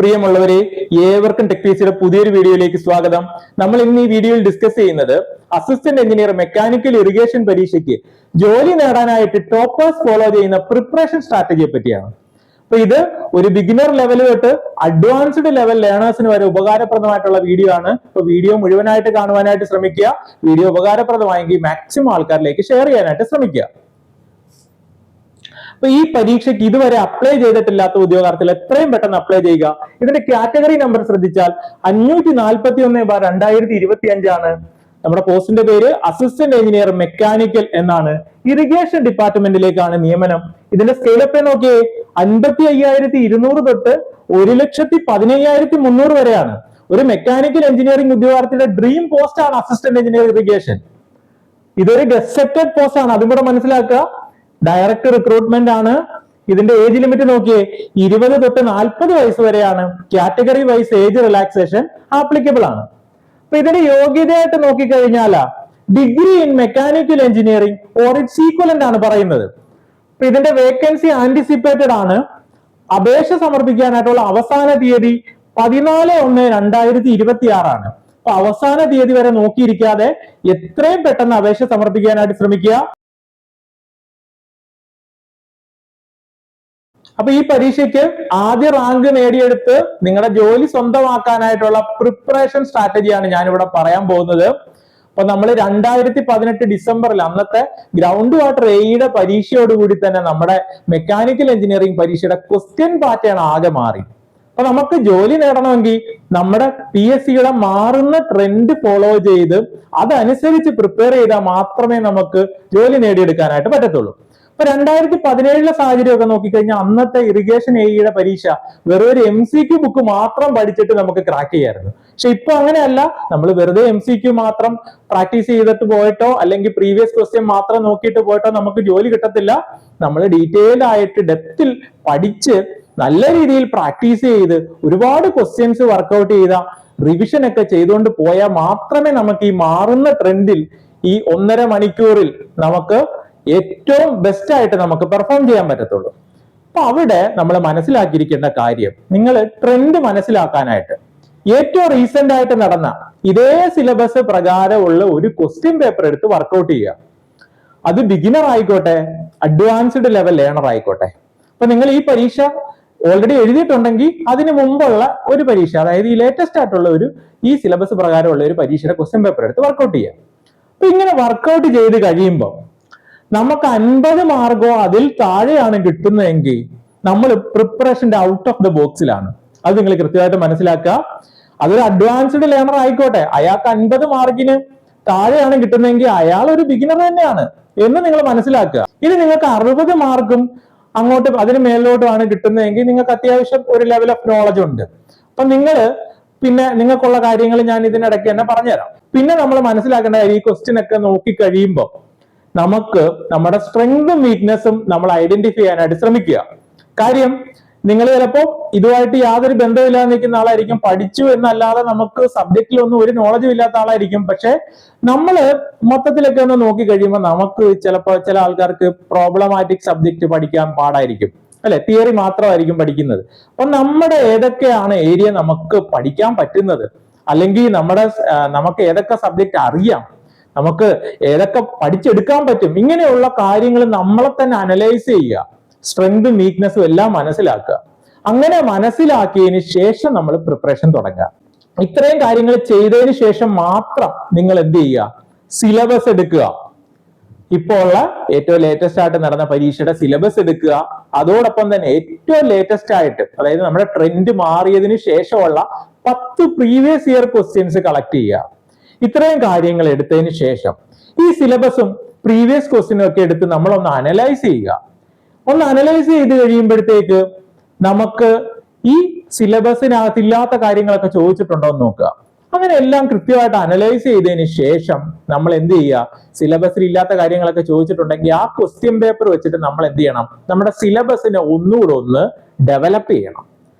പ്രിയമുള്ളവരെ, ഏവർക്കും ടെക്പീസിയുടെ പുതിയൊരു വീഡിയോയിലേക്ക് സ്വാഗതം. നമ്മൾ ഇന്ന് ഈ വീഡിയോയിൽ ഡിസ്കസ് ചെയ്യുന്നത് അസിസ്റ്റന്റ് എഞ്ചിനീയർ മെക്കാനിക്കൽ ഇറിഗേഷൻ പരീക്ഷയ്ക്ക് ജോലി നേടാനായിട്ട് ടോപ്പേഴ്സ് ഫോളോ ചെയ്യുന്ന പ്രിപ്പറേഷൻ സ്ട്രാറ്റജിയെ പറ്റിയാണ്. അപ്പൊ ഇത് ഒരു ബിഗിനർ ലെവൽ തൊട്ട് അഡ്വാൻസ്ഡ് ലെവൽ ലേണേഴ്സിന് വരെ ഉപകാരപ്രദമായിട്ടുള്ള വീഡിയോ ആണ്. അപ്പൊ വീഡിയോ മുഴുവനായിട്ട് കാണുവാനായിട്ട് ശ്രമിക്കുക. വീഡിയോ ഉപകാരപ്രദമായെങ്കിൽ മാക്സിമം ആൾക്കാരിലേക്ക് ഷെയർ ചെയ്യാനായിട്ട് ശ്രമിക്കുക. അപ്പൊ ഈ പരീക്ഷയ്ക്ക് ഇതുവരെ അപ്ലൈ ചെയ്തിട്ടില്ലാത്ത ഉദ്യോഗാർത്ഥികൾ എത്രയും പെട്ടെന്ന് അപ്ലൈ ചെയ്യുക. ഇതിന്റെ കാറ്റഗറി നമ്പർ ശ്രദ്ധിച്ചാൽ 541/2025 ആണ്. നമ്മുടെ പോസ്റ്റിന്റെ പേര് അസിസ്റ്റന്റ് എഞ്ചിനീയർ മെക്കാനിക്കൽ എന്നാണ്. ഇറിഗേഷൻ ഡിപ്പാർട്ട്മെന്റിലേക്കാണ് നിയമനം. ഇതിന്റെ സ്കെയിലപ്പ് നോക്കിയേ, 55,200 തൊട്ട് 1,15,300 വരെയാണ്. ഒരു മെക്കാനിക്കൽ എഞ്ചിനീയറിംഗ് ഉദ്യോഗാർത്ഥിയുടെ ഡ്രീം പോസ്റ്റ് ആണ് അസിസ്റ്റന്റ് എഞ്ചിനീയർ ഇറിഗേഷൻ. ഇതൊരു ഗസറ്റഡ് പോസ്റ്റ് ആണ്, അതും കൂടെ മനസ്സിലാക്കുക. ഡയറക്റ്റ് റിക്രൂട്ട്മെന്റ് ആണ്. ഇതിന്റെ ഏജ് ലിമിറ്റ് നോക്കിയേ, 20 തൊട്ട് 40 വയസ്സ് വരെയാണ്. Category wise age relaxation applicable ആണ്. അപ്പൊ ഇതിന്റെ യോഗ്യതയായിട്ട് നോക്കിക്കഴിഞ്ഞാൽ degree in mechanical engineering or it's equivalent ആണ് പറയുന്നത്. അപ്പൊ ഇതിന്റെ വേക്കൻസി ആന്റിസിപ്പേറ്റഡ് ആണ്. അപേക്ഷ സമർപ്പിക്കാനായിട്ടുള്ള അവസാന തീയതി 14/1/2026 ആണ്. അപ്പൊ അവസാന തീയതി വരെ നോക്കിയിരിക്കാതെ എത്രയും പെട്ടെന്ന് അപേക്ഷ സമർപ്പിക്കാനായിട്ട് ശ്രമിക്കുക. അപ്പൊ ഈ പരീക്ഷയ്ക്ക് ആദ്യ റാങ്ക് നേടിയെടുത്ത് നിങ്ങളുടെ ജോലി സ്വന്തമാക്കാനായിട്ടുള്ള പ്രിപ്പറേഷൻ സ്ട്രാറ്റജിയാണ് ഞാനിവിടെ പറയാൻ പോകുന്നത്. അപ്പൊ നമ്മൾ 2018 ഡിസംബറിൽ അന്നത്തെ ഗ്രൗണ്ട് വാട്ടർ എയുടെ പരീക്ഷയോടുകൂടി തന്നെ നമ്മുടെ മെക്കാനിക്കൽ എഞ്ചിനീയറിംഗ് പരീക്ഷയുടെ ക്വസ്റ്റ്യൻ പാറ്റേൺ ആകെ മാറി. അപ്പൊ നമുക്ക് ജോലി നേടണമെങ്കിൽ നമ്മുടെ PSCയുടെ മാറുന്ന ട്രെൻഡ് ഫോളോ ചെയ്ത് അതനുസരിച്ച് പ്രിപ്പയർ ചെയ്താൽ മാത്രമേ നമുക്ക് ജോലി നേടിയെടുക്കാനായിട്ട് പറ്റത്തുള്ളൂ. ഇപ്പൊ 2017 സാഹചര്യമൊക്കെ നോക്കിക്കഴിഞ്ഞാൽ അന്നത്തെ ഇറിഗേഷൻ എയുടെ പരീക്ഷ വെറും ഒരു MCQ ബുക്ക് മാത്രം പഠിച്ചിട്ട് നമുക്ക് ക്രാക്ക് ചെയ്യാമായിരുന്നു. പക്ഷെ ഇപ്പൊ അങ്ങനെയല്ല. നമ്മൾ വെറുതെ MCQ മാത്രം പ്രാക്ടീസ് ചെയ്തിട്ട് പോയിട്ടോ അല്ലെങ്കിൽ പ്രീവിയസ് ക്വസ്റ്റ്യൻ മാത്രം നോക്കിയിട്ട് പോയിട്ടോ നമുക്ക് ജോലി കിട്ടത്തില്ല. നമ്മൾ ഡീറ്റെയിൽഡ് ആയിട്ട് ഡെപ്തിൽ പഠിച്ച് നല്ല രീതിയിൽ പ്രാക്ടീസ് ചെയ്ത് ഒരുപാട് ക്വസ്റ്റ്യൻസ് വർക്ക്ഔട്ട് ചെയ്ത റിവിഷൻ ഒക്കെ ചെയ്തുകൊണ്ട് പോയാൽ മാത്രമേ നമുക്ക് ഈ മാറുന്ന ട്രെൻഡിൽ ഈ 1.5 മണിക്കൂറിൽ നമുക്ക് ഏറ്റവും ബെസ്റ്റ് ആയിട്ട് നമുക്ക് പെർഫോം ചെയ്യാൻ പറ്റത്തുള്ളൂ. അപ്പൊ അവിടെ നമ്മൾ മനസ്സിലാക്കിയിരിക്കേണ്ട കാര്യം, നിങ്ങൾ ട്രെൻഡ് മനസ്സിലാക്കാനായിട്ട് ഏറ്റവും റീസെന്റ് ആയിട്ട് നടന്ന ഇതേ സിലബസ് പ്രകാരമുള്ള ഒരു ക്വസ്റ്റ്യൻ പേപ്പർ എടുത്ത് വർക്ക്ഔട്ട് ചെയ്യുക. അത് ബിഗിനർ ആയിക്കോട്ടെ, അഡ്വാൻസ്ഡ് ലെവൽ ലേണർ ആയിക്കോട്ടെ. അപ്പൊ നിങ്ങൾ ഈ പരീക്ഷ ഓൾറെഡി എഴുതിയിട്ടുണ്ടെങ്കിൽ അതിന് മുമ്പുള്ള ഒരു പരീക്ഷ, അതായത് ഈ ലേറ്റസ്റ്റ് ആയിട്ടുള്ള ഈ സിലബസ് പ്രകാരമുള്ള ഒരു പരീക്ഷയുടെ ക്വസ്റ്റ്യൻ പേപ്പർ എടുത്ത് വർക്ക്ഔട്ട് ചെയ്യുക. അപ്പൊ ഇങ്ങനെ വർക്ക്ഔട്ട് ചെയ്ത് കഴിയുമ്പോൾ നമുക്ക് 50 മാർക്കോ അതിൽ താഴെയാണ് കിട്ടുന്നതെങ്കിൽ നമ്മൾ പ്രിപ്പറേഷന്റെ ഔട്ട് ഓഫ് ദ ബോക്സിലാണ്. അത് നിങ്ങൾ കൃത്യമായിട്ട് മനസ്സിലാക്കുക. അതൊരു അഡ്വാൻസ്ഡ് ലേണർ ആയിക്കോട്ടെ, അയാൾക്ക് 50 മാർക്കിന് താഴെയാണ് കിട്ടുന്നതെങ്കിൽ അയാൾ ഒരു ബിഗിനർ തന്നെയാണ് എന്ന് നിങ്ങൾ മനസ്സിലാക്കുക. ഇനി നിങ്ങൾക്ക് 60 മാർക്കും അങ്ങോട്ട് അതിന് മേലോട്ടുമാണ് കിട്ടുന്നതെങ്കിൽ നിങ്ങൾക്ക് അത്യാവശ്യം ഒരു ലെവൽ ഓഫ് നോളജ് ഉണ്ട്. അപ്പൊ പിന്നെ നിങ്ങൾക്കുള്ള കാര്യങ്ങൾ ഞാൻ ഇതിനിടയ്ക്ക് തന്നെ പറഞ്ഞുതരാം. പിന്നെ നമ്മൾ മനസ്സിലാക്കേണ്ട ഈ ക്വസ്റ്റ്യൻ ഒക്കെ നോക്കി കഴിയുമ്പോൾ നമുക്ക് നമ്മുടെ സ്ട്രെങ്തും വീക്ക്നെസ്സും നമ്മൾ ഐഡന്റിഫൈ ചെയ്യാനായിട്ട് ശ്രമിക്കുക. കാര്യം, നിങ്ങൾ ചിലപ്പോൾ ഇതുമായിട്ട് യാതൊരു ബന്ധമില്ലാതെ നിൽക്കുന്ന ആളായിരിക്കും. പഠിച്ചു എന്നല്ലാതെ നമുക്ക് സബ്ജക്റ്റിലൊന്നും ഒരു നോളജും ഇല്ലാത്ത ആളായിരിക്കും. പക്ഷെ നമ്മൾ മൊത്തത്തിലൊക്കെ ഒന്ന് നോക്കി കഴിയുമ്പോൾ നമുക്ക് ചിലപ്പോൾ ചില ആൾക്കാർക്ക് പ്രോബ്ലമാറ്റിക് സബ്ജക്ട് പഠിക്കാൻ പാടായിരിക്കും, അല്ലെ? തിയറി മാത്രമായിരിക്കും പഠിക്കുന്നത്. അപ്പൊ നമ്മുടെ ഏതൊക്കെയാണ് ഏരിയ നമുക്ക് പഠിക്കാൻ പറ്റുന്നത്, അല്ലെങ്കിൽ നമുക്ക് ഏതൊക്കെ സബ്ജക്ട് അറിയാം, നമുക്ക് ഏതൊക്കെ പഠിച്ചെടുക്കാൻ പറ്റും, ഇങ്ങനെയുള്ള കാര്യങ്ങൾ നമ്മളെ തന്നെ അനലൈസ് ചെയ്യുക. സ്ട്രെങ്തും വീക്ക്നെസ്സും എല്ലാം മനസ്സിലാക്കുക. അങ്ങനെ മനസ്സിലാക്കിയതിന് ശേഷം നമ്മൾ പ്രിപ്പറേഷൻ തുടങ്ങുക. ഇത്രയും കാര്യങ്ങൾ ചെയ്തതിന് ശേഷം മാത്രം നിങ്ങൾ എന്ത് ചെയ്യുക? സിലബസ് എടുക്കുക. ഇപ്പോൾ ഉള്ള ഏറ്റവും ലേറ്റസ്റ്റ് ആയിട്ട് നടന്ന പരീക്ഷയുടെ സിലബസ് എടുക്കുക. അതോടൊപ്പം തന്നെ ഏറ്റവും ലേറ്റസ്റ്റ് ആയിട്ട്, അതായത് നമ്മുടെ ട്രെൻഡ് മാറിയതിനു ശേഷമുള്ള 10 പ്രീവിയസ് ഇയർ ക്വസ്റ്റ്യൻസ് കളക്ട് ചെയ്യുക. ഇത്രയും കാര്യങ്ങൾ എടുത്തതിന് ശേഷം ഈ സിലബസും പ്രീവിയസ് ക്വസ്റ്റ്യനും ഒക്കെ എടുത്ത് നമ്മളൊന്ന് അനലൈസ് ചെയ്യുക. ഒന്ന് അനലൈസ് ചെയ്ത് കഴിയുമ്പോഴത്തേക്ക് നമുക്ക് ഈ സിലബസിനകത്ത് ഇല്ലാത്ത കാര്യങ്ങളൊക്കെ ചോദിച്ചിട്ടുണ്ടോ എന്ന് നോക്കുക. അങ്ങനെ എല്ലാം കൃത്യമായിട്ട് അനലൈസ് ചെയ്തതിന് ശേഷം നമ്മൾ എന്ത് ചെയ്യുക? സിലബസിൽ ഇല്ലാത്ത കാര്യങ്ങളൊക്കെ ചോദിച്ചിട്ടുണ്ടെങ്കിൽ ആ ക്വസ്റ്റ്യൻ പേപ്പർ വെച്ചിട്ട് നമ്മൾ എന്ത് ചെയ്യണം? നമ്മുടെ സിലബസിനെ ഒന്നുകൂടെ ഒന്ന് ഡെവലപ്പ് ചെയ്യണം.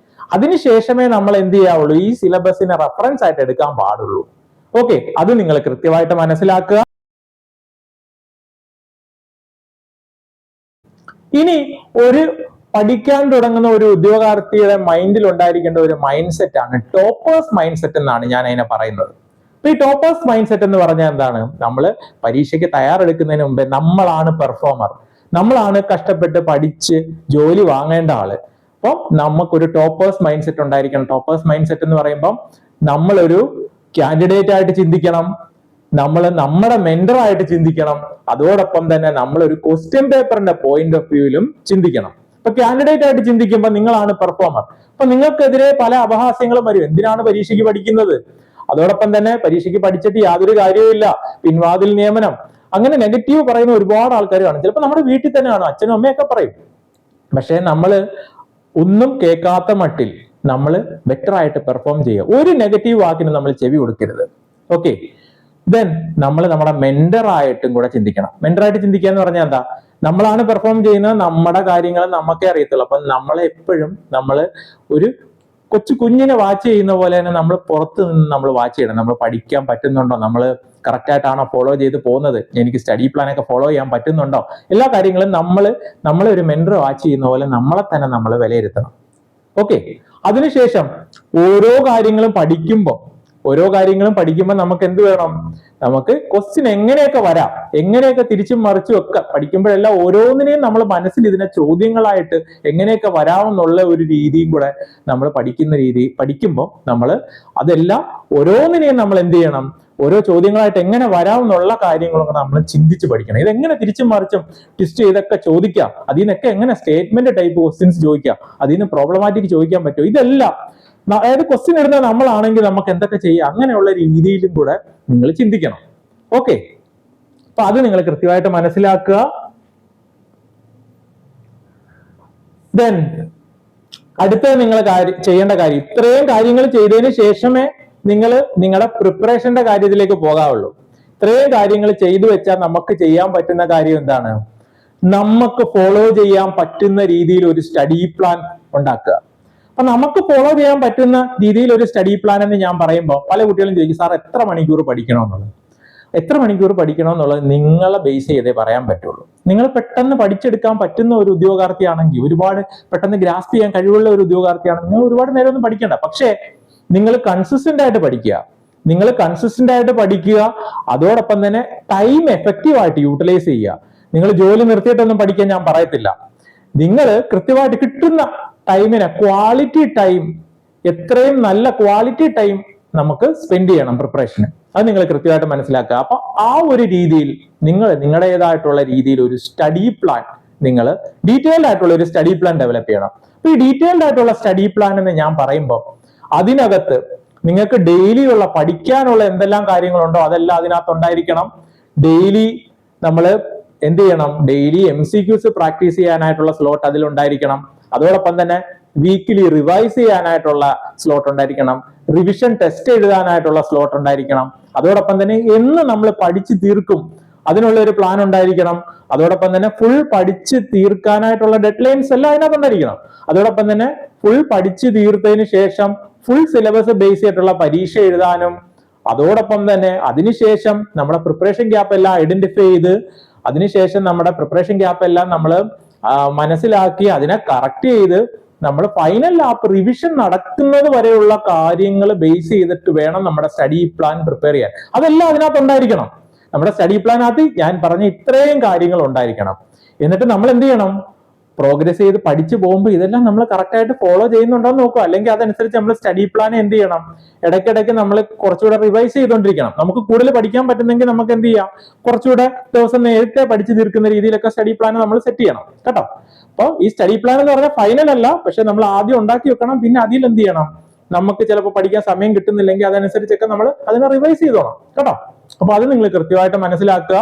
അതിനുശേഷമേ നമ്മൾ എന്ത് ചെയ്യാവുള്ളൂ? ഈ സിലബസിനെ റെഫറൻസ് ആയിട്ട് എടുക്കാൻ പാടുള്ളൂ. ഓക്കെ, അത് നിങ്ങൾ കൃത്യമായിട്ട് മനസ്സിലാക്കുക. ഇനി ഒരു പഠിക്കാൻ തുടങ്ങുന്ന ഒരു ഉദ്യോഗാർത്ഥിയുടെ മൈൻഡിൽ ഉണ്ടായിരിക്കേണ്ട ഒരു മൈൻഡ് സെറ്റ് ആണ് ടോപ്പേഴ്സ് മൈൻഡ് സെറ്റ് എന്നാണ് ഞാൻ അതിനെ പറയുന്നത്. അപ്പൊ ഈ ടോപ്പേഴ്സ് മൈൻഡ് സെറ്റ് എന്ന് പറഞ്ഞാൽ എന്താണ്? നമ്മൾ പരീക്ഷയ്ക്ക് തയ്യാറെടുക്കുന്നതിന് മുമ്പേ നമ്മളാണ് പെർഫോമർ, നമ്മളാണ് കഷ്ടപ്പെട്ട് പഠിച്ച് ജോലി വാങ്ങേണ്ട ആള്. അപ്പം നമുക്കൊരു ടോപ്പേഴ്സ് മൈൻഡ് സെറ്റ് ഉണ്ടായിരിക്കണം. ടോപ്പേഴ്സ് മൈൻഡ് സെറ്റ് എന്ന് പറയുമ്പോൾ നമ്മളൊരു കാൻഡിഡേറ്റ് ആയിട്ട് ചിന്തിക്കണം, നമ്മൾ നമ്മുടെ മെന്റർ ആയിട്ട് ചിന്തിക്കണം, അതോടൊപ്പം തന്നെ നമ്മളൊരു ക്വസ്റ്റ്യൻ പേപ്പറിന്റെ പോയിന്റ് ഓഫ് വ്യൂവിലും ചിന്തിക്കണം. ഇപ്പൊ കാൻഡിഡേറ്റ് ആയിട്ട് ചിന്തിക്കുമ്പോൾ നിങ്ങളാണ് പെർഫോമർ. അപ്പൊ നിങ്ങൾക്കെതിരെ പല അപഹാസ്യങ്ങളും വരും. എന്തിനാണ് പരീക്ഷയ്ക്ക് പഠിക്കുന്നത്? അതോടൊപ്പം തന്നെ പരീക്ഷയ്ക്ക് പഠിച്ചിട്ട് യാതൊരു കാര്യവുമില്ല, പിൻവാതിൽ നിയമനം, അങ്ങനെ നെഗറ്റീവ് പറയുന്ന ഒരുപാട് ആൾക്കാർ കാണും. ചിലപ്പോൾ നമ്മുടെ വീട്ടിൽ തന്നെയാണ്, അച്ഛനും അമ്മയൊക്കെ പറയും. പക്ഷെ നമ്മൾ ഒന്നും കേൾക്കാത്ത മട്ടിൽ നമ്മൾ ബെറ്റർ ആയിട്ട് പെർഫോം ചെയ്യുക. ഒരു നെഗറ്റീവ് വാക്കിന് നമ്മൾ ചെവി കൊടുക്കരുത്. ഓക്കെ, ദെൻ നമ്മൾ നമ്മുടെ മെന്റർ ആയിട്ടും കൂടെ ചിന്തിക്കണം. മെന്റർ ആയിട്ട് ചിന്തിക്കുക എന്ന് പറഞ്ഞാൽ എന്താ? നമ്മളാണ് പെർഫോം ചെയ്യുന്നത്, നമ്മുടെ കാര്യങ്ങൾ നമുക്കേ അറിയത്തുള്ളൂ. അപ്പൊ നമ്മളെ എപ്പോഴും നമ്മൾ ഒരു കുഞ്ഞിനെ വാച്ച് ചെയ്യുന്ന പോലെ തന്നെ നമ്മൾ പുറത്ത് നിന്ന് നമ്മൾ വാച്ച് ചെയ്യണം. നമ്മൾ പഠിക്കാൻ പറ്റുന്നുണ്ടോ, നമ്മൾ കറക്റ്റ് ആയിട്ടാണോ ഫോളോ ചെയ്ത് പോകുന്നത്, എനിക്ക് സ്റ്റഡി പ്ലാൻ ഒക്കെ ഫോളോ ചെയ്യാൻ പറ്റുന്നുണ്ടോ, എല്ലാ കാര്യങ്ങളും നമ്മളെ ഒരു മെന്റർ വാച്ച് ചെയ്യുന്ന പോലെ നമ്മളെ തന്നെ നമ്മൾ വിലയിരുത്തണം. ഓക്കെ, അതിനുശേഷം ഓരോ കാര്യങ്ങളും പഠിക്കുമ്പോൾ നമുക്ക് എന്ത് വേണം? നമുക്ക് ക്വസ്റ്റ്യൻ എങ്ങനെയൊക്കെ വരാം, എങ്ങനെയൊക്കെ തിരിച്ചും മറിച്ചും ഒക്കെ പഠിക്കുമ്പോഴെല്ലാം ഓരോന്നിനെയും നമ്മൾ മനസ്സിൽ ഇതിനെ ചോദ്യങ്ങളായിട്ട് എങ്ങനെയൊക്കെ വരാമെന്നുള്ള ഒരു രീതിയും കൂടെ നമ്മൾ പഠിക്കുമ്പോൾ നമ്മൾ അതെല്ലാം ഓരോന്നിനെയും നമ്മൾ എന്ത് ചെയ്യണം? ഓരോ ചോദ്യങ്ങളായിട്ട് എങ്ങനെ വരാമെന്നുള്ള കാര്യങ്ങളൊക്കെ നമ്മൾ ചിന്തിച്ച് പഠിക്കണം. ഇതെങ്ങനെ തിരിച്ചും മറിച്ചും ട്വിസ്റ്റ് ചെയ്തൊക്കെ ചോദിക്കാം, അതിൽ നിന്നൊക്കെ എങ്ങനെ സ്റ്റേറ്റ്മെന്റ് ടൈപ്പ് ക്വസ്റ്റ്യൻസ് ചോദിക്കാം, അതിൽ നിന്ന് പ്രോബ്ലമാറ്റിക് ചോദിക്കാൻ പറ്റുമോ, ഇതെല്ലാം അതായത് ക്വസ്റ്റ്യൻ ഇടുന്നത് നമ്മളാണെങ്കിൽ നമുക്ക് എന്തൊക്കെ ചെയ്യാം, അങ്ങനെയുള്ള രീതിയിലും കൂടെ നിങ്ങൾ ചിന്തിക്കണം. ഓക്കെ, അപ്പൊ അത് നിങ്ങൾ കൃത്യമായിട്ട് മനസ്സിലാക്കുക. ദെൻ അടുത്ത നിങ്ങൾ ചെയ്യേണ്ട കാര്യം, ഇത്രയും കാര്യങ്ങൾ ചെയ്തതിന് ശേഷമേ നിങ്ങൾ നിങ്ങളുടെ പ്രിപ്പറേഷന്റെ കാര്യത്തിലേക്ക് പോകാവുള്ളൂ. ഇത്രയും കാര്യങ്ങൾ ചെയ്തു വെച്ചാൽ നമുക്ക് ചെയ്യാൻ പറ്റുന്ന കാര്യം എന്താണ്? നമുക്ക് ഫോളോ ചെയ്യാൻ പറ്റുന്ന രീതിയിൽ ഒരു സ്റ്റഡി പ്ലാൻ ഉണ്ടാക്കുക. അപ്പൊ നമുക്ക് ഫോളോ ചെയ്യാൻ പറ്റുന്ന രീതിയിൽ ഒരു സ്റ്റഡി പ്ലാൻ എന്ന് ഞാൻ പറയുമ്പോൾ പല കുട്ടികളും ചോദിക്കും, സാർ എത്ര മണിക്കൂർ പഠിക്കണമെന്നുള്ളത് നിങ്ങളെ ബേസ് ചെയ്തേ പറയാൻ പറ്റുള്ളൂ. നിങ്ങൾ പെട്ടെന്ന് പഠിച്ചെടുക്കാൻ പറ്റുന്ന ഒരു ഉദ്യോഗാർത്ഥിയാണെങ്കിൽ, ഒരുപാട് പെട്ടെന്ന് ഗ്രാസ്പ് ചെയ്യാൻ കഴിവുള്ള ഒരു ഉദ്യോഗാർത്ഥിയാണെങ്കിൽ നിങ്ങൾ ഒരുപാട് നേരം ഒന്നും പഠിക്കണ്ട. പക്ഷേ നിങ്ങൾ കൺസിസ്റ്റന്റ് ആയിട്ട് പഠിക്കുക. അതോടൊപ്പം തന്നെ ടൈം എഫക്റ്റീവ് ആയിട്ട് യൂട്ടിലൈസ് ചെയ്യുക. നിങ്ങൾ ജോലി നിർത്തിയിട്ടൊന്നും പഠിക്കാൻ ഞാൻ പറയത്തില്ല. നിങ്ങൾ കൃത്യമായിട്ട് കിട്ടുന്ന ടൈമിനെ ക്വാളിറ്റി ടൈം, എത്രയും നല്ല ക്വാളിറ്റി ടൈം നമുക്ക് സ്പെൻഡ് ചെയ്യണം പ്രിപ്പറേഷന്. അത് നിങ്ങൾ കൃത്യമായിട്ട് മനസ്സിലാക്കുക. അപ്പൊ ആ ഒരു രീതിയിൽ നിങ്ങളുടേതായിട്ടുള്ള രീതിയിൽ ഒരു സ്റ്റഡി പ്ലാൻ, നിങ്ങൾ ഡീറ്റെയിൽഡ് ആയിട്ടുള്ള ഒരു സ്റ്റഡി പ്ലാൻ ഡെവലപ്പ് ചെയ്യണം. അപ്പൊ ഈ ഡീറ്റെയിൽഡ് ആയിട്ടുള്ള സ്റ്റഡി പ്ലാൻ എന്ന് ഞാൻ പറയുമ്പോൾ അതിനകത്ത് നിങ്ങൾക്ക് ഡെയിലി ഉള്ള പഠിക്കാനുള്ള എന്തെല്ലാം കാര്യങ്ങളുണ്ടോ അതെല്ലാം അതിനകത്ത് ഉണ്ടായിരിക്കണം. ഡെയിലി നമ്മൾ എന്ത് ചെയ്യണം? ഡെയിലി MCQs പ്രാക്ടീസ് ചെയ്യാനായിട്ടുള്ള സ്ലോട്ട് അതിലുണ്ടായിരിക്കണം. അതോടൊപ്പം തന്നെ വീക്കിലി റിവൈസ് ചെയ്യാനായിട്ടുള്ള സ്ലോട്ട് ഉണ്ടായിരിക്കണം. റിവിഷൻ ടെസ്റ്റ് എഴുതാനായിട്ടുള്ള സ്ലോട്ട് ഉണ്ടായിരിക്കണം. അതോടൊപ്പം തന്നെ എന്ന് നമ്മൾ പഠിച്ചു തീർക്കും അതിനുള്ള ഒരു പ്ലാൻ ഉണ്ടായിരിക്കണം. അതോടൊപ്പം തന്നെ ഫുൾ പഠിച്ച് തീർക്കാനായിട്ടുള്ള ഡെഡ് ലൈൻസ് എല്ലാം അതിനകത്ത് ഉണ്ടായിരിക്കണം. അതോടൊപ്പം തന്നെ ഫുൾ പഠിച്ചു തീർത്തതിന് ശേഷം ഫുൾ സിലബസ് ബേസ് ചെയ്തിട്ടുള്ള പരീക്ഷ എഴുതാനും, അതോടൊപ്പം തന്നെ അതിനുശേഷം നമ്മുടെ പ്രിപ്പറേഷൻ ഗ്യാപ്പ് എല്ലാം ഐഡന്റിഫൈ ചെയ്ത് അതിനുശേഷം നമ്മുടെ പ്രിപ്പറേഷൻ ഗ്യാപ്പ് എല്ലാം നമ്മൾ മനസ്സിലാക്കി അതിനെ കറക്റ്റ് ചെയ്ത് നമ്മൾ ഫൈനൽ ലാപ്പ് റിവിഷൻ നടക്കുന്നത് വരെയുള്ള കാര്യങ്ങൾ ബേസ് ചെയ്തിട്ട് വേണം നമ്മുടെ സ്റ്റഡി പ്ലാൻ പ്രിപ്പയർ ചെയ്യാൻ. അതെല്ലാം അതിനകത്ത് ഉണ്ടായിരിക്കണം. നമ്മുടെ സ്റ്റഡി പ്ലാനകത്ത് ഞാൻ പറഞ്ഞ ഇത്രയും കാര്യങ്ങൾ ഉണ്ടായിരിക്കണം. എന്നിട്ട് നമ്മൾ എന്ത് ചെയ്യണം? പ്രോഗ്രസ് ചെയ്ത് പഠിച്ചു പോകുമ്പോൾ ഇതെല്ലാം നമ്മൾ കറക്റ്റ് ആയിട്ട് ഫോളോ ചെയ്യുന്നുണ്ടോ എന്ന് നോക്കുക. അല്ലെങ്കിൽ അതനുസരിച്ച് നമ്മൾ സ്റ്റഡി പ്ലാൻ എന്ത് ചെയ്യണം? ഇടയ്ക്കിടയ്ക്ക് നമ്മൾ കുറച്ചുകൂടെ റിവൈസ് ചെയ്തുകൊണ്ടിരിക്കണം. നമുക്ക് കൂടുതൽ പഠിക്കാൻ പറ്റുന്നെങ്കിൽ നമുക്ക് എന്ത് ചെയ്യാം? കുറച്ചുകൂടെ ദിവസം നേരത്തെ പഠിച്ചു തീർക്കുന്ന രീതിയിലൊക്കെ സ്റ്റഡി പ്ലാൻ നമ്മൾ സെറ്റ് ചെയ്യണം കേട്ടോ. അപ്പോൾ ഈ സ്റ്റഡി പ്ലാൻ എന്ന് പറഞ്ഞാൽ ഫൈനൽ അല്ല, പക്ഷെ നമ്മൾ ആദ്യം ഉണ്ടാക്കി വെക്കണം. പിന്നെ അതിൽ എന്ത് ചെയ്യണം? നമുക്ക് ചിലപ്പോൾ പഠിക്കാൻ സമയം കിട്ടുന്നില്ലെങ്കിൽ അതനുസരിച്ചൊക്കെ നമ്മൾ അതിനെ റിവൈസ് ചെയ്തോണം കേട്ടോ. അപ്പൊ അത് നിങ്ങൾ കൃത്യമായിട്ട് മനസ്സിലാക്കുക.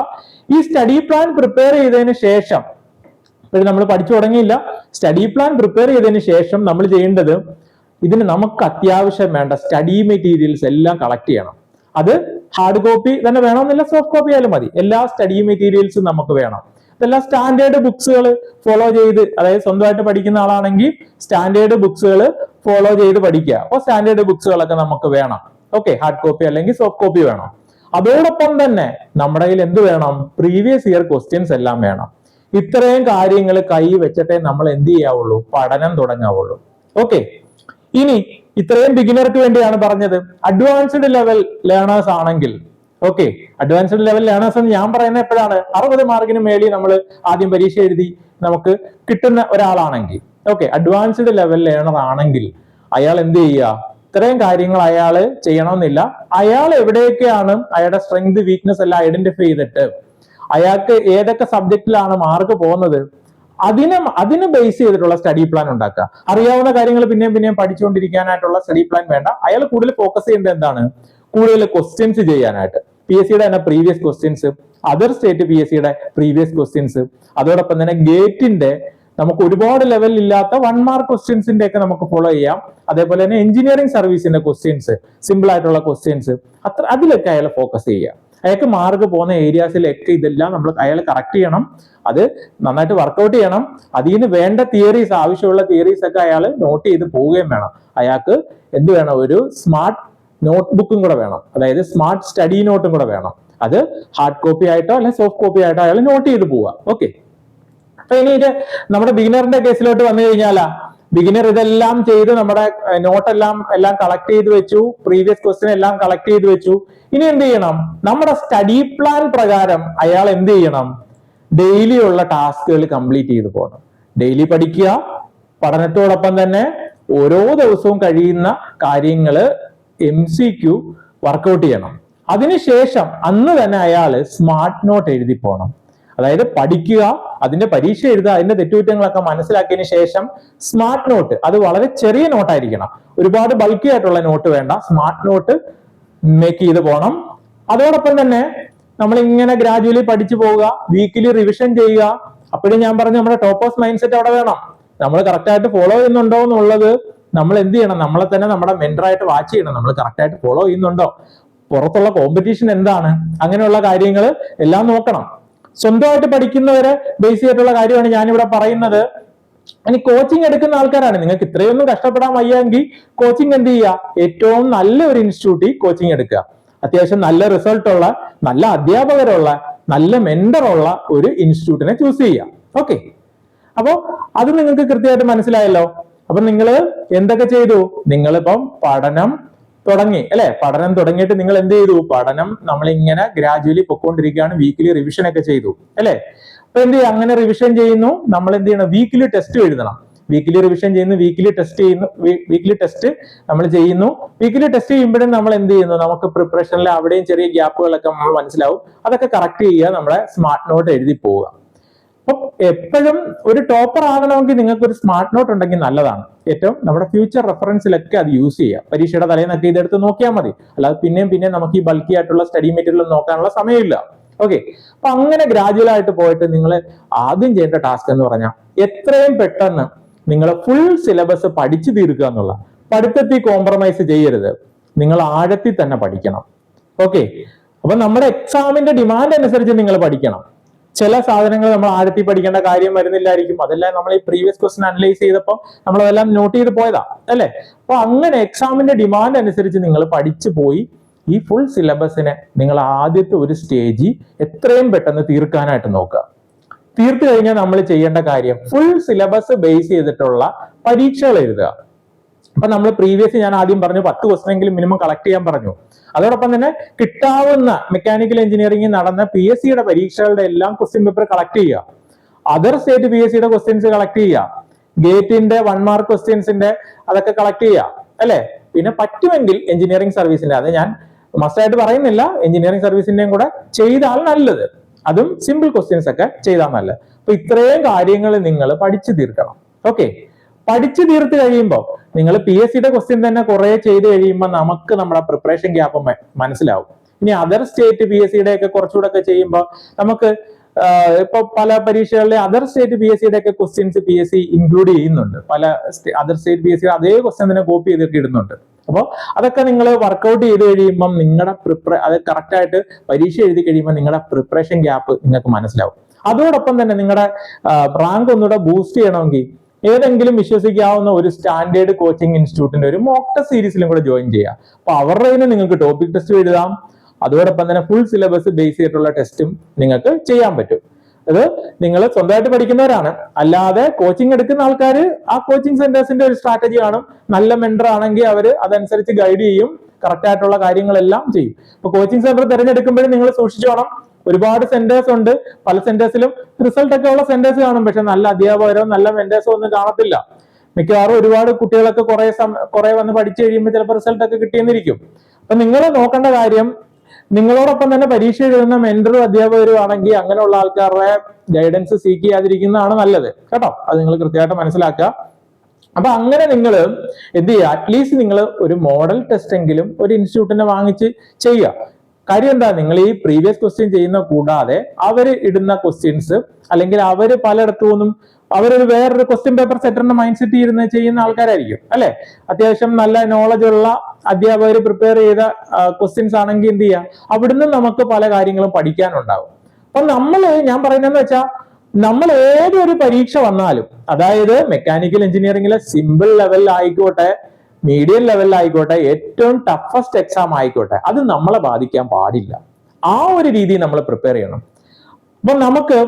ഈ സ്റ്റഡി പ്ലാൻ പ്രിപ്പയർ ചെയ്തതിന് ശേഷം, ഇപ്പോൾ നമ്മൾ പഠിച്ചു തുടങ്ങിയില്ല, സ്റ്റഡി പ്ലാൻ പ്രിപ്പയർ ചെയ്തതിന് ശേഷം നമ്മൾ ചെയ്യേണ്ടത് ഇതിന് നമുക്ക് അത്യാവശ്യം വേണ്ട സ്റ്റഡി മെറ്റീരിയൽസ് എല്ലാം കളക്ട് ചെയ്യണം. അത് ഹാർഡ് കോപ്പി തന്നെ വേണമെന്നില്ല, സോഫ്റ്റ് കോപ്പി ആയാലും മതി. എല്ലാ സ്റ്റഡി മെറ്റീരിയൽസും നമുക്ക് വേണം. ഇതെല്ലാം സ്റ്റാൻഡേർഡ് ബുക്സുകൾ ഫോളോ ചെയ്ത്, അതായത് സ്വന്തമായിട്ട് പഠിക്കുന്ന ആളാണെങ്കിൽ സ്റ്റാൻഡേർഡ് ബുക്സുകൾ ഫോളോ ചെയ്ത് പഠിക്കുക. അപ്പോൾ സ്റ്റാൻഡേർഡ് ബുക്സുകളൊക്കെ നമുക്ക് വേണം. ഓക്കെ, ഹാർഡ് കോപ്പി അല്ലെങ്കിൽ സോഫ്റ്റ് കോപ്പി വേണം. അതോടൊപ്പം തന്നെ നമ്മുടെ കയ്യിൽ എന്ത് വേണം? പ്രീവിയസ് ഇയർ ക്വസ്റ്റ്യൻസ് എല്ലാം വേണം. ഇത്രയും കാര്യങ്ങൾ കൈ വെച്ചിട്ടേ നമ്മൾ എന്ത് ചെയ്യാവുള്ളൂ, പഠനം തുടങ്ങാവുള്ളൂ. ഓക്കെ, ഇനി ഇത്രയും ബിഗിനർക്ക് വേണ്ടിയാണ് പറഞ്ഞത്. അഡ്വാൻസ്ഡ് ലെവൽ ലേണേഴ്സ് ആണെങ്കിൽ, ഓക്കെ, അഡ്വാൻസ്ഡ് ലെവൽ ലേണേഴ്സ് എന്ന് ഞാൻ പറയുന്നത് എപ്പോഴാണ്, 60 മാർക്കിന് മേളിൽ നമ്മൾ ആദ്യം പരീക്ഷ എഴുതി നമുക്ക് കിട്ടുന്ന ഒരാളാണെങ്കിൽ, ഓക്കെ, അഡ്വാൻസ്ഡ് ലെവൽ ലേണർ ആണെങ്കിൽ അയാൾ എന്ത് ചെയ്യുക, ഇത്രയും കാര്യങ്ങൾ അയാൾ ചെയ്യണമെന്നില്ല. അയാൾ എവിടെയൊക്കെയാണ് അയാളുടെ സ്ട്രെങ്ത് വീക്ക്നെസ് എല്ലാം ഐഡന്റിഫൈ ചെയ്തിട്ട് അയാൾക്ക് ഏതൊക്കെ സബ്ജക്റ്റിലാണ് മാർക്ക് പോകുന്നത് അതിന് ബേസ് ചെയ്തിട്ടുള്ള സ്റ്റഡി പ്ലാൻ ഉണ്ടാക്കുക. അറിയാവുന്ന കാര്യങ്ങൾ പിന്നെയും പഠിച്ചുകൊണ്ടിരിക്കാനായിട്ടുള്ള സ്റ്റഡി പ്ലാൻ വേണ്ട. അയാൾ കൂടുതൽ ഫോക്കസ് ചെയ്യേണ്ടത് എന്താണ്, കൂടുതൽ ക്വസ്റ്റ്യൻസ് ചെയ്യാനായിട്ട്. PSC യുടെ തന്നെ previous questions, other state PSC യുടെ പ്രീവിയസ് ക്വസ്റ്റ്യൻസ്, അതോടൊപ്പം തന്നെ ഗേറ്റിന്റെ നമുക്ക് ഒരുപാട് ലെവൽ ഇല്ലാത്ത 1 മാർക്ക് ക്വസ്റ്റ്യൻസിന്റെ ഒക്കെ നമുക്ക് ഫോളോ ചെയ്യാം. അതേപോലെ തന്നെ എഞ്ചിനീയറിംഗ് സർവീസിന്റെ ക്വസ്റ്റ്യൻസ്, സിമ്പിൾ ആയിട്ടുള്ള ക്വസ്റ്റ്യൻസ്, അതിലൊക്കെ അയാൾ ഫോക്കസ് ചെയ്യുക. അയാൾക്ക് മാർക്ക് പോകുന്ന ഏരിയാസിലൊക്കെ ഇതെല്ലാം അയാൾ കറക്റ്റ് ചെയ്യണം, അത് നന്നായിട്ട് വർക്കൗട്ട് ചെയ്യണം. അതിന് വേണ്ട തിയറീസ്, ആവശ്യമുള്ള തിയറീസ് ഒക്കെ അയാൾ നോട്ട് ചെയ്ത് പോവുകയും വേണം. അയാൾക്ക് എന്ത് വേണം, ഒരു സ്മാർട്ട് നോട്ട്ബുക്കും കൂടെ വേണം, അതായത് സ്മാർട്ട് സ്റ്റഡി നോട്ടും കൂടെ വേണം. അത് ഹാർഡ് കോപ്പി ആയിട്ടോ അല്ലെങ്കിൽ സോഫ്റ്റ് കോപ്പി ആയിട്ടോ അയാൾ നോട്ട് ചെയ്ത് പോവുക. ഓക്കെ, അപ്പൊ ഇനി ഇത് നമ്മുടെ ബിഗിനറിന്റെ കേസിലോട്ട് വന്നു കഴിഞ്ഞാലാ, ബിഗിനർ ഇതെല്ലാം ചെയ്ത് നമ്മുടെ നോട്ടെല്ലാം കളക്ട് ചെയ്ത് വെച്ചു, പ്രീവിയസ് ക്വസ്റ്റ്യൻ എല്ലാം കളക്ട് ചെയ്ത് വെച്ചു. ഇനി എന്ത് ചെയ്യണം, നമ്മുടെ സ്റ്റഡി പ്ലാൻ പ്രകാരം അയാൾ എന്ത് ചെയ്യണം, ഡെയിലി ഉള്ള ടാസ്കുകൾ കംപ്ലീറ്റ് ചെയ്ത് പോകണം. ഡെയിലി പഠിക്കുക, പഠനത്തോടൊപ്പം തന്നെ ഓരോ ദിവസവും കഴിയുന്ന കാര്യങ്ങൾ MCQ വർക്കൗട്ട് ചെയ്യണം. അതിനുശേഷം അന്ന് തന്നെ അയാൾ സ്മാർട്ട് നോട്ട് എഴുതി പോകണം. അതായത് പഠിക്കുക, അതിന്റെ പരീക്ഷ എഴുതുക, അതിന്റെ തെറ്റുകുറ്റങ്ങളൊക്കെ മനസ്സിലാക്കിയതിനു ശേഷം സ്മാർട്ട് നോട്ട്, അത് വളരെ ചെറിയ നോട്ടായിരിക്കണം, ഒരുപാട് ബൾക്കി ആയിട്ടുള്ള നോട്ട് വേണ്ട, സ്മാർട്ട് നോട്ട് മേക്ക് ചെയ്ത് പോകണം. അതോടൊപ്പം തന്നെ നമ്മൾ ഇങ്ങനെ ഗ്രാജുവലി പഠിച്ചു പോവുക, വീക്കിലി റിവിഷൻ ചെയ്യുക. അപ്പോഴും ഞാൻ പറഞ്ഞു, നമ്മുടെ ടോപ്പേഴ്സ് മൈൻഡ് സെറ്റ് അവിടെ വേണം. നമ്മൾ കറക്റ്റ് ആയിട്ട് ഫോളോ ചെയ്യുന്നുണ്ടോ എന്നുള്ളത് നമ്മൾ എന്ത് ചെയ്യണം, നമ്മളെ തന്നെ നമ്മുടെ മെന്ററായിട്ട് വാച്ച് ചെയ്യണം. നമ്മൾ കറക്റ്റ് ആയിട്ട് ഫോളോ ചെയ്യുന്നുണ്ടോ, പുറത്തുള്ള കോമ്പറ്റീഷൻ എന്താണ്, അങ്ങനെയുള്ള കാര്യങ്ങൾ എല്ലാം നോക്കണം. സ്വന്തമായിട്ട് പഠിക്കുന്നവരെ ബേസ് ചെയ്തിട്ടുള്ള കാര്യമാണ് ഞാനിവിടെ പറയുന്നത്. ഇനി കോച്ചിങ് എടുക്കുന്ന ആൾക്കാരാണ്, നിങ്ങൾക്ക് ഇത്രയൊന്നും കഷ്ടപ്പെടാൻ വയ്യെങ്കിൽ കോച്ചിങ് എന്ത് ചെയ്യുക, ഏറ്റവും നല്ല ഒരു ഇൻസ്റ്റിറ്റ്യൂട്ടിൽ കോച്ചിങ് എടുക്കുക. അത്യാവശ്യം നല്ല റിസൾട്ട് ഉള്ള, നല്ല അധ്യാപകരുള്ള, നല്ല മെന്ററുള്ള ഒരു ഇൻസ്റ്റിറ്റ്യൂട്ടിനെ ചൂസ് ചെയ്യുക. ഓക്കെ, അപ്പോ അത് നിങ്ങൾക്ക് കൃത്യമായിട്ട് മനസ്സിലായല്ലോ. അപ്പൊ നിങ്ങൾ എന്തൊക്കെ ചെയ്തു, നിങ്ങളിപ്പം പഠനം തുടങ്ങി അല്ലെ, പഠനം തുടങ്ങിയിട്ട് നിങ്ങൾ എന്ത് ചെയ്തു, പഠനം നമ്മളിങ്ങനെ ഗ്രാജുവലി പൊക്കോണ്ടിരിക്കുകയാണ്, വീക്കിലി റിവിഷൻ ഒക്കെ ചെയ്തു അല്ലെ. അപ്പൊ എന്ത് ചെയ്യുക, അങ്ങനെ റിവിഷൻ ചെയ്യുന്നു, നമ്മൾ എന്ത് ചെയ്യണം, വീക്കിലി ടെസ്റ്റ് എഴുതണം. വീക്കിലി റിവിഷൻ ചെയ്യുന്നു, വീക്കിലി ടെസ്റ്റ് ചെയ്യുന്നു, വീക്കിലി ടെസ്റ്റ് നമ്മൾ ചെയ്യുന്നു. വീക്കിലി ടെസ്റ്റ് ചെയ്യുമ്പോഴും നമ്മൾ എന്ത് ചെയ്യുന്നു, നമുക്ക് പ്രിപ്പറേഷനിൽ അവിടെയും ചെറിയ ഗ്യാപ്പുകളൊക്കെ നമ്മൾ മനസ്സിലാവും, അതൊക്കെ കറക്റ്റ് ചെയ്യുക, നമ്മളെ സ്മാർട്ട് നോട്ട് എഴുതി പോവുക. അപ്പൊ എപ്പോഴും ഒരു ടോപ്പർ ആകണമെങ്കിൽ നിങ്ങൾക്ക് ഒരു സ്മാർട്ട് നോട്ട് ഉണ്ടെങ്കിൽ നല്ലതാണ്. ഏറ്റവും നമ്മുടെ ഫ്യൂച്ചർ റെഫറൻസിലൊക്കെ അത് യൂസ് ചെയ്യുക. പരീക്ഷയുടെ തലേന്നൊക്കെ ഇതെടുത്ത് നോക്കിയാൽ മതി, അല്ലാതെ പിന്നെയും നമുക്ക് ഈ ബൾക്കി ആയിട്ടുള്ള സ്റ്റഡി മെറ്റീരിയൽ നോക്കാനുള്ള സമയമില്ല. ഓക്കെ, അപ്പൊ അങ്ങനെ ഗ്രാജുവൽ ആയിട്ട് പോയിട്ട് നിങ്ങൾ ആദ്യം ചെയ്യേണ്ട ടാസ്ക് എന്ന് പറഞ്ഞാൽ എത്രയും പെട്ടെന്ന് നിങ്ങൾ ഫുൾ സിലബസ് പഠിച്ചു തീർക്കുക എന്നുള്ള. പഠിത്തത്തിൽ കോംപ്രമൈസ് ചെയ്യരുത്, നിങ്ങൾ ആഴത്തിൽ തന്നെ പഠിക്കണം. ഓക്കെ, അപ്പൊ നമ്മുടെ എക്സാമിന്റെ ഡിമാൻഡ് അനുസരിച്ച് നിങ്ങൾ പഠിക്കണം. ചില സാധനങ്ങൾ നമ്മൾ ആഴത്തിൽ പഠിക്കേണ്ട കാര്യം വരുന്നില്ലായിരിക്കും, അതെല്ലാം നമ്മൾ ഈ പ്രീവിയസ് ക്വസ്റ്റ്യൻ അനലൈസ് ചെയ്തപ്പോൾ നമ്മളതെല്ലാം നോട്ട് ചെയ്ത് പോയതാ അല്ലെ. അപ്പൊ അങ്ങനെ എക്സാമിന്റെ ഡിമാൻഡ് അനുസരിച്ച് നിങ്ങൾ പഠിച്ചു പോയി ഈ ഫുൾ സിലബസിനെ നിങ്ങൾ ആദ്യത്തെ ഒരു സ്റ്റേജിൽ എത്രയും പെട്ടെന്ന് തീർക്കാനായിട്ട് നോക്കുക. തീർത്തു കഴിഞ്ഞാൽ നമ്മൾ ചെയ്യേണ്ട കാര്യം ഫുൾ സിലബസ് ബേസ് ചെയ്തിട്ടുള്ള പരീക്ഷകൾ എഴുതുക. അപ്പൊ നമ്മൾ പ്രീവിയസ് ഞാൻ ആദ്യം പറഞ്ഞു 10 ക്വസ്റ്റൻ എങ്കിലും മിനിമം കളക്ട് ചെയ്യാൻ പറഞ്ഞു. അതോടൊപ്പം തന്നെ കിട്ടാവുന്ന മെക്കാനിക്കൽ എഞ്ചിനീയറിംഗിൽ നടന്ന PSC യുടെ പരീക്ഷകളുടെ എല്ലാം ക്വസ്റ്റ്യൻ പേപ്പർ കളക്ട് ചെയ്യുക. അതർ സ്റ്റേറ്റ് PSC യുടെ ക്വസ്റ്റ്യൻസ് കളക്ട് ചെയ്യുക. ഗേറ്റിന്റെ 1 മാർക്ക് ക്വസ്റ്റ്യൻസിന്റെ അതൊക്കെ കളക്ട് ചെയ്യുക അല്ലെ. പിന്നെ പറ്റുമെങ്കിൽ എഞ്ചിനീയറിംഗ് സർവീസിന്റെ, അത് ഞാൻ മസ്റ്റായിട്ട് പറയുന്നില്ല, എഞ്ചിനീയറിംഗ് സർവീസിന്റെയും കൂടെ ചെയ്താൽ നല്ലത്. അതും സിമ്പിൾ ക്വസ്റ്റ്യൻസ് ഒക്കെ ചെയ്താൽ നല്ലത്. അപ്പൊ ഇത്രയും കാര്യങ്ങൾ നിങ്ങൾ പഠിച്ചു തീർക്കണം. ഓക്കെ, പഠിച്ചു തീർത്ത് കഴിയുമ്പോൾ നിങ്ങൾ PSC യുടെ ക്വസ്റ്റ്യൻ തന്നെ കുറെ ചെയ്ത് കഴിയുമ്പോൾ നമുക്ക് നമ്മുടെ പ്രിപ്പറേഷൻ ഗ്യാപ്പ് മനസ്സിലാവും. ഇനി അതർ സ്റ്റേറ്റ് PSC യുടെ ഒക്കെ കുറച്ചുകൂടെ ഒക്കെ ചെയ്യുമ്പോൾ നമുക്ക് ഇപ്പൊ പല പരീക്ഷകളിലെ അതർ സ്റ്റേറ്റ് PSC യുടെ ഒക്കെ ക്വസ്റ്റ്യൻസ് PSC ഇൻക്ലൂഡ് ചെയ്യുന്നുണ്ട്. പല അതർ സ്റ്റേറ്റ് PSC അതേ ക്വസ്റ്റ്യൻ തന്നെ കോപ്പി ചെയ്തിട്ട് ഇടുന്നുണ്ട്. അപ്പോൾ അതൊക്കെ നിങ്ങൾ വർക്കൗട്ട് ചെയ്ത് കഴിയുമ്പോൾ നിങ്ങളുടെ അത് കറക്റ്റ് ആയിട്ട് പരീക്ഷ എഴുതി കഴിയുമ്പോൾ നിങ്ങളുടെ പ്രിപ്പറേഷൻ ഗ്യാപ്പ് നിങ്ങൾക്ക് മനസ്സിലാവും. അതോടൊപ്പം തന്നെ നിങ്ങളുടെ റാങ്ക് ഒന്നുകൂടെ ബൂസ്റ്റ് ചെയ്യണമെങ്കിൽ ഏതെങ്കിലും വിശ്വസിക്കാവുന്ന ഒരു സ്റ്റാൻഡേർഡ് കോച്ചിങ് ഇൻസ്റ്റിറ്റ്യൂട്ടിന്റെ ഒരു മോക്ക് ടെസ്റ്റ് സീരീസിലും കൂടെ ജോയിൻ ചെയ്യുക. അപ്പൊ അവരുടെ നിങ്ങൾക്ക് ടോപ്പിക് ടെസ്റ്റ് എഴുതാം, അതോടൊപ്പം തന്നെ ഫുൾ സിലബസ് ബേസ് ചെയ്തിട്ടുള്ള ടെസ്റ്റും നിങ്ങൾക്ക് ചെയ്യാൻ പറ്റും. അത് നിങ്ങൾ സ്വന്തമായിട്ട് പഠിക്കുന്നവരാണ്. അല്ലാതെ കോച്ചിങ് എടുക്കുന്ന ആൾക്കാർ ആ കോച്ചിങ് സെന്റേഴ്സിന്റെ ഒരു സ്ട്രാറ്റജി കാണും. നല്ല മെന്റർ ആണെങ്കിൽ അവർ അതനുസരിച്ച് ഗൈഡ് ചെയ്യും, കറക്റ്റ് ആയിട്ടുള്ള കാര്യങ്ങളെല്ലാം ചെയ്യും. ഇപ്പൊ കോച്ചിങ് സെന്റർ തിരഞ്ഞെടുക്കുമ്പോഴും നിങ്ങൾ സൂക്ഷിച്ചു വേണം. ഒരുപാട് സെന്റേഴ്സ് ഉണ്ട്, പല സെന്റേഴ്സിലും റിസൾട്ട് ഒക്കെ ഉള്ള സെന്റേഴ്സ് കാണും, പക്ഷെ നല്ല അധ്യാപകരോ നല്ല മെന്റേഴ്സോ ഒന്നും കാണത്തില്ല. മിക്കവാറും ഒരുപാട് കുട്ടികളൊക്കെ കുറെ വന്ന് പഠിച്ചു കഴിയുമ്പോൾ ചിലപ്പോൾ റിസൾട്ട് ഒക്കെ കിട്ടിയെന്നിരിക്കും. അപ്പൊ നിങ്ങൾ നോക്കേണ്ട കാര്യം, നിങ്ങളോടൊപ്പം തന്നെ പരീക്ഷ എഴുതുന്ന മെന്ററും അധ്യാപകരും ആണെങ്കിൽ അങ്ങനെയുള്ള ആൾക്കാരുടെ ഗൈഡൻസ് സീക്ക് ചെയ്യാതിരിക്കുന്നതാണ് നല്ലത് കേട്ടോ. അത് നിങ്ങൾ കൃത്യമായിട്ട് മനസ്സിലാക്കുക. അപ്പൊ അങ്ങനെ നിങ്ങൾ എന്ത് ചെയ്യുക, അറ്റ്ലീസ്റ്റ് നിങ്ങൾ ഒരു മോഡൽ ടെസ്റ്റ് എങ്കിലും ഒരു ഇൻസ്റ്റിറ്റ്യൂട്ടിനെ വാങ്ങിച്ച് ചെയ്യുക. കാര്യം എന്താ, നിങ്ങൾ ഈ പ്രീവിയസ് ക്വസ്റ്റ്യൻ ചെയ്യുന്ന കൂടാതെ അവര് ഇടുന്ന ക്വസ്റ്റ്യൻസ്, അല്ലെങ്കിൽ അവര് പലയിടത്തു നിന്നും അവരൊരു വേറൊരു ക്വസ്റ്റ്യൻ പേപ്പർ സെറ്ററിന്റെ മൈൻഡ് സെറ്റ് ഇരുന്ന് ചെയ്യുന്ന ആൾക്കാരായിരിക്കും അല്ലെ. അത്യാവശ്യം നല്ല നോളജ് ഉള്ള അധ്യാപകർ പ്രിപ്പയർ ചെയ്ത ക്വസ്റ്റ്യൻസ് ആണെങ്കിൽ എന്ത് ചെയ്യുക, അവിടുന്ന് നമുക്ക് പല കാര്യങ്ങളും പഠിക്കാനുണ്ടാവും. അപ്പൊ ഞാൻ പറയുന്നതെന്ന് വെച്ചാൽ, നമ്മൾ ഏതൊരു പരീക്ഷ വന്നാലും, അതായത് മെക്കാനിക്കൽ എഞ്ചിനീയറിംഗിലെ സിമ്പിൾ ലെവലിലായിക്കോട്ടെ, മീഡിയം ലെവലിലായിക്കോട്ടെ, ഏറ്റവും ടഫസ്റ്റ് എക്സാം ആയിക്കോട്ടെ, അത് നമ്മളെ ബാധിക്കാൻ പാടില്ല. ആ ഒരു രീതിയിൽ നമ്മൾ പ്രിപ്പയർ ചെയ്യണം. അപ്പൊ നമുക്ക്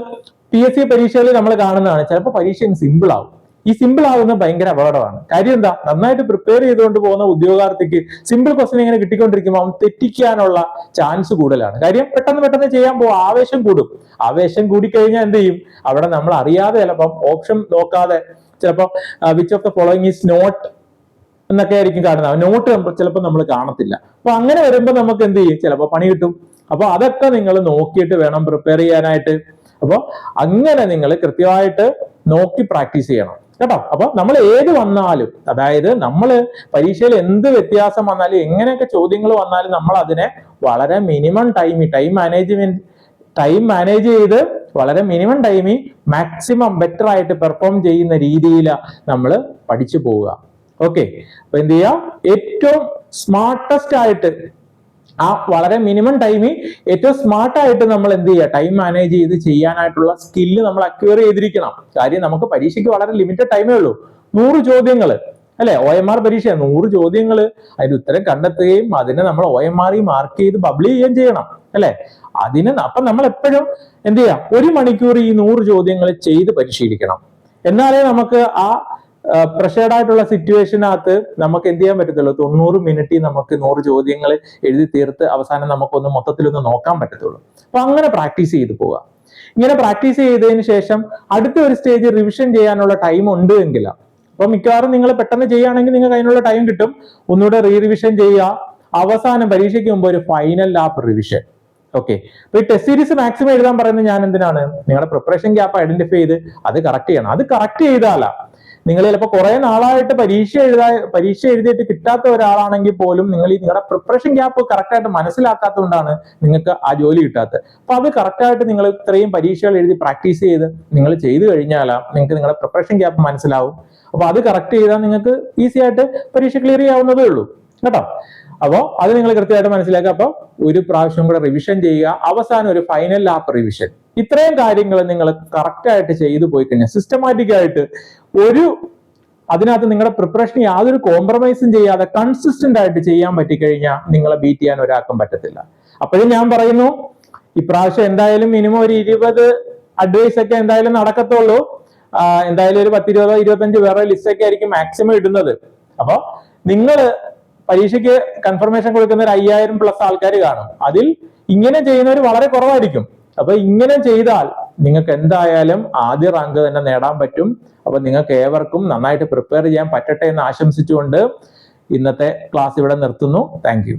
PSC പരീക്ഷകളിൽ നമ്മൾ കാണുന്നതാണ്, ചിലപ്പോൾ പരീക്ഷ സിമ്പിൾ ആവും. ഈ സിമ്പിൾ ആവുന്നത് ഭയങ്കര അപകടമാണ്. കാര്യം എന്താ, നന്നായിട്ട് പ്രിപ്പയർ ചെയ്തുകൊണ്ട് പോകുന്ന ഉദ്യോഗാർത്ഥിക്ക് സിമ്പിൾ ക്വസ്റ്റ്യൻ ഇങ്ങനെ കിട്ടിക്കൊണ്ടിരിക്കുമ്പോൾ അവൻ തെറ്റിക്കാനുള്ള ചാൻസ് കൂടുതലാണ്. കാര്യം പെട്ടെന്ന് ചെയ്യാൻ പോകും, ആവേശം കൂടും. ആവേശം കൂടിക്കഴിഞ്ഞാൽ എന്ത് ചെയ്യും, അവിടെ നമ്മൾ അറിയാതെ ചിലപ്പം ഓപ്ഷൻ നോക്കാതെ ചിലപ്പോൾ which of the following is not എന്നൊക്കെ ആയിരിക്കും കാണുന്നത്. നോട്ട് ചിലപ്പോൾ നമ്മൾ കാണത്തില്ല. അപ്പൊ അങ്ങനെ വരുമ്പോൾ നമുക്ക് എന്ത് ചെയ്യും, ചിലപ്പോൾ പണി കിട്ടും. അപ്പൊ അതൊക്കെ നിങ്ങൾ നോക്കിയിട്ട് വേണം പ്രിപ്പയർ ചെയ്യാനായിട്ട്. അപ്പൊ അങ്ങനെ നിങ്ങൾ കൃത്യമായിട്ട് നോക്കി പ്രാക്ടീസ് ചെയ്യണം കേട്ടോ. അപ്പൊ നമ്മൾ ഏത് വന്നാലും, അതായത് നമ്മൾ പരീക്ഷയിൽ എന്ത് വ്യത്യാസം വന്നാലും, എങ്ങനെയൊക്കെ ചോദ്യങ്ങൾ വന്നാലും, നമ്മൾ അതിനെ വളരെ മിനിമം ടൈം മാനേജ് ചെയ്ത് വളരെ മിനിമം ടൈമിൽ മാക്സിമം ബെറ്റർ ആയിട്ട് പെർഫോം ചെയ്യുന്ന രീതിയിൽ നമ്മൾ പഠിച്ചു പോവുക. ഓക്കെ, അപ്പൊ എന്ത് ചെയ്യാം, ഏറ്റവും സ്മാർട്ടസ്റ്റ് ആയിട്ട് ആ വളരെ മിനിമം ടൈമിൽ ഏറ്റവും സ്മാർട്ടായിട്ട് നമ്മൾ എന്ത് ചെയ്യുക, ടൈം മാനേജ് ചെയ്ത് ചെയ്യാനായിട്ടുള്ള സ്കില്ല് നമ്മൾ അക്വയർ ചെയ്തിരിക്കണം. കാര്യം നമുക്ക് പരീക്ഷയ്ക്ക് വളരെ ലിമിറ്റഡ് ടൈമേ ഉള്ളൂ. 100 ചോദ്യങ്ങൾ അല്ലെ, OMR പരീക്ഷ 100 ചോദ്യങ്ങൾ, അതിന്റെ ഉത്തരം കണ്ടെത്തുകയും അതിനെ നമ്മൾ OMR മാർക്ക് ചെയ്ത് പബ്ലിഷ് ചെയ്യുകയും ചെയ്യണം അല്ലെ. അപ്പൊ നമ്മൾ എപ്പോഴും എന്ത് ചെയ്യാം, 1 മണിക്കൂർ ഈ 100 ചോദ്യങ്ങൾ ചെയ്ത് പരിശീലിക്കണം. എന്നാലേ നമുക്ക് ആ പ്രഷേർഡ് ആയിട്ടുള്ള സിറ്റുവേഷനകത്ത് നമുക്ക് എന്ത് ചെയ്യാൻ പറ്റത്തുള്ളൂ, 90 മിനിറ്റിൽ നമുക്ക് 100 ചോദ്യങ്ങൾ എഴുതി തീർത്ത് അവസാനം നമുക്കൊന്ന് മൊത്തത്തിലൊന്ന് നോക്കാൻ പറ്റത്തുള്ളൂ. അപ്പൊ അങ്ങനെ പ്രാക്ടീസ് ചെയ്ത് പോവുക. ഇങ്ങനെ പ്രാക്ടീസ് ചെയ്തതിന് ശേഷം അടുത്ത ഒരു സ്റ്റേജ് റിവിഷൻ ചെയ്യാനുള്ള ടൈം ഉണ്ട് എങ്കിൽ, അപ്പൊ മിക്കവാറും നിങ്ങൾ പെട്ടെന്ന് ചെയ്യുകയാണെങ്കിൽ നിങ്ങൾക്ക് അതിനുള്ള ടൈം കിട്ടും. ഒന്നുകൂടെ റിവിഷൻ ചെയ്യുക. അവസാനം പരീക്ഷയ്ക്ക് മുമ്പ് ഒരു ഫൈനൽ ലാപ്പ് റിവിഷൻ. ഓക്കെ, അപ്പൊ ഈ ടെസ്റ്റ് സീരീസ് മാക്സിമം എഴുതാൻ പറയുന്നത് ഞാൻ എന്തിനാണ്, നിങ്ങളുടെ പ്രിപ്പറേഷൻ ഗ്യാപ്പ് ഐഡന്റിഫൈ ചെയ്ത് അത് കറക്റ്റ് ചെയ്യണം. അത് കറക്റ്റ് ചെയ്താല നിങ്ങൾ ചിലപ്പോൾ കുറെ നാളായിട്ട് പരീക്ഷ എഴുതിയിട്ട് കിട്ടാത്ത ഒരാളാണെങ്കിൽ പോലും നിങ്ങൾ ഈ നിങ്ങളുടെ പ്രിപ്പറേഷൻ ഗ്യാപ്പ് കറക്റ്റ് ആയിട്ട് മനസ്സിലാക്കാത്തതുകൊണ്ടാണ് നിങ്ങൾക്ക് ആ ജോലി കിട്ടാത്തത്. അപ്പൊ അത് കറക്റ്റ് ആയിട്ട് നിങ്ങൾ ഇത്രയും പരീക്ഷകൾ എഴുതി പ്രാക്ടീസ് ചെയ്ത് നിങ്ങൾ ചെയ്തു കഴിഞ്ഞാൽ നിങ്ങൾക്ക് നിങ്ങളുടെ പ്രിപ്പറേഷൻ ഗ്യാപ്പ് മനസ്സിലാവും. അപ്പൊ അത് കറക്റ്റ് ചെയ്താൽ നിങ്ങൾക്ക് ഈസി ആയിട്ട് പരീക്ഷ ക്ലിയർ ചെയ്യാവുന്നതേ ഉള്ളൂ കേട്ടോ. അപ്പോൾ അത് നിങ്ങൾ കൃത്യമായിട്ട് മനസ്സിലാക്കുക. അപ്പോൾ ഒരു പ്രാവശ്യം കൂടെ റിവിഷൻ ചെയ്യുക, അവസാനം ഒരു ഫൈനൽ ലാപ്പ് റിവിഷൻ. ഇത്രയും കാര്യങ്ങൾ നിങ്ങൾ കറക്റ്റ് ആയിട്ട് ചെയ്തു പോയി കഴിഞ്ഞാൽ, സിസ്റ്റമാറ്റിക് ആയിട്ട് അതിനകത്ത് നിങ്ങളുടെ പ്രിപ്പറേഷൻ യാതൊരു കോംപ്രമൈസും ചെയ്യാതെ കൺസിസ്റ്റന്റ് ആയിട്ട് ചെയ്യാൻ പറ്റിക്കഴിഞ്ഞാൽ നിങ്ങളെ ബീറ്റ് ചെയ്യാൻ ഒരാൾക്കും പറ്റത്തില്ല. അപ്പോഴും ഞാൻ പറയുന്നു, ഇപ്രാവശ്യം എന്തായാലും മിനിമം ഒരു 20 അഡ്വൈസ് ഒക്കെ എന്തായാലും നടക്കത്തുള്ളൂ. എന്തായാലും ഒരു 10, 20, 25 വേറെ ലിസ്റ്റ് ഒക്കെ ആയിരിക്കും മാക്സിമം ഇടുന്നത്. അപ്പൊ നിങ്ങൾ പരീക്ഷയ്ക്ക് കൺഫർമേഷൻ കൊടുക്കുന്ന ഒരു 5000+ ആൾക്കാർ കാണും. അതിൽ ഇങ്ങനെ ചെയ്യുന്നവർ വളരെ കുറവായിരിക്കും. അപ്പൊ ഇങ്ങനെ ചെയ്താൽ നിങ്ങൾക്ക് എന്തായാലും ആദ്യ റാങ്ക് തന്നെ നേടാൻ പറ്റും. അപ്പൊ നിങ്ങൾക്ക് ഏവർക്കും നന്നായിട്ട് പ്രിപ്പയർ ചെയ്യാൻ പറ്റട്ടെ എന്ന് ആശംസിച്ചുകൊണ്ട് ഇന്നത്തെ ക്ലാസ് ഇവിടെ നിർത്തുന്നു. Thank you.